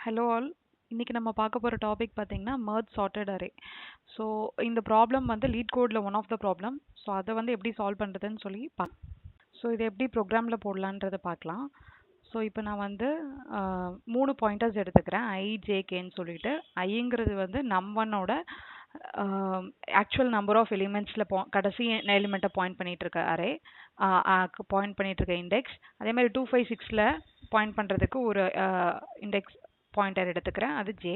Hello all. இன்னைக்கு நம்ம பார்க்க போகிற டாபிக் பார்த்தீங்கன்னா merge sorted array. ஸோ இந்த ப்ராப்ளம் வந்து லீட் கோடில் one of the problem. So அதை வந்து எப்படி சால்வ் பண்ணுறதுன்னு சொல்லி ஸோ இதை எப்படி ப்ரோக்ராமில் போடலான்றதை பார்க்கலாம். ஸோ இப்போ நான் வந்து 3 பாயிண்டர்ஸ் எடுத்துக்கிறேன், ஐஜேகேன்னு சொல்லிட்டு. ஐங்கிறது வந்து நம்1ஓட ஆக்சுவல் நம்பர் ஆஃப் எலிமெண்ட்ஸில் கடைசி எலிமெண்ட்டை பாயிண்ட் பண்ணிட்டு இருக்க அரே, பாயிண்ட் பண்ணிட்டு இருக்க இண்டெக்ஸ். அதே மாதிரி 256ல் பாயிண்ட் பண்ணுறதுக்கு ஒரு இண்டெக்ஸ் பாயிண்டர் எடுத்துக்கிறேன், அது ஜே.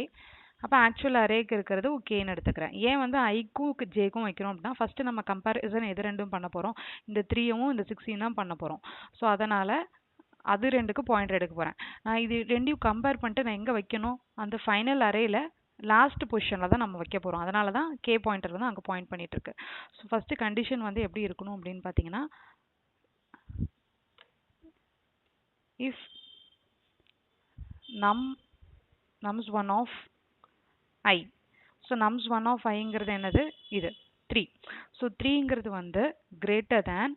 அப்போ ஆக்சுவல் அரேக்கு இருக்கிறது கேன்னு எடுத்துக்கிறேன். ஏன் வந்து ஐக்கும் ஜேக்கும் வைக்கிறோம் அப்படின்னா, ஃபஸ்ட்டு நம்ம கம்பேரிசன் எது ரெண்டும் பண்ண போகிறோம், இந்த 3யும் இந்த 6யும் தான் பண்ண போகிறோம். ஸோ அதனால் அது ரெண்டுக்கு பாயிண்டர் எடுக்க போகிறேன். நான் இது ரெண்டையும் கம்பேர் பண்ணிட்டு நான் எங்கே வைக்கணும், அந்த ஃபைனல் அரேயில் லாஸ்ட் பொசிஷனில் தான் நம்ம வைக்க போகிறோம். அதனால தான் கே பாயிண்டர் வந்து அங்கே பாயிண்ட் பண்ணிட்டு இருக்கு. ஸோ ஃபஸ்ட்டு கண்டிஷன் வந்து எப்படி இருக்கணும் அப்படின்னு பார்த்தீங்கன்னா, if nums1 of I. So nums1 of Iங்கிறது என்னது, இது 3. ஸோ 3ங்கிறது வந்து கிரேட்டர் தேன்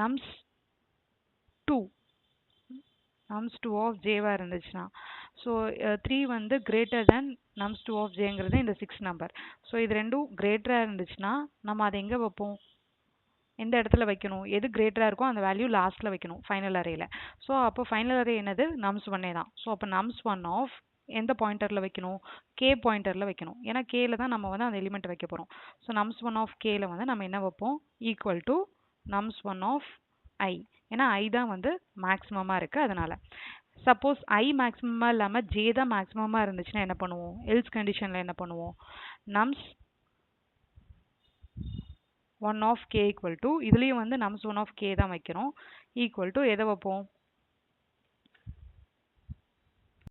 nums2 of ஜேவாக இருந்துச்சுன்னா. ஸோ 3 வந்து கிரேட்டர் தேன் nums2 of ஜேங்கிறது இந்த 6 நம்பர். ஸோ இது ரெண்டும் கிரேட்டராக இருந்துச்சுன்னா நம்ம அதை எங்கே வைப்போம், எந்த இடத்துல வைக்கணும், எது கிரேட்டராக இருக்கோ அந்த வேல்யூ லாஸ்ட்டில் வைக்கணும் ஃபைனல் அரேயில். ஸோ அப்போ ஃபைனல் அரே என்னது, nums1 தான். ஸோ அப்போ nums1 ஆஃப் எந்த பாயிண்டரில் வைக்கணும், கே பாயிண்டரில் வைக்கணும். ஏன்னா கேல தான் நம்ம வந்து அந்த எலிமெண்ட் வைக்க போகிறோம். ஸோ nums1 ஆஃப் கேல வந்து நம்ம என்ன வைப்போம், ஈக்குவல் டு nums1 ஆஃப் ஐ. ஏன்னா ஐ தான் வந்து மேக்ஸிமமாக இருக்குது அதனால். சப்போஸ் ஐ மேக்ஸிமமாக இல்லாமல் ஜே தான் மேக்ஸிமமாக இருந்துச்சுன்னா என்ன பண்ணுவோம், எல்ஸ் கண்டிஷனில் என்ன பண்ணுவோம், nums1 of k equal to, இதுலேயும் வந்து nums1 of k தான் வைக்கிறோம், ஈக்குவல் டு எதை வைப்போம்,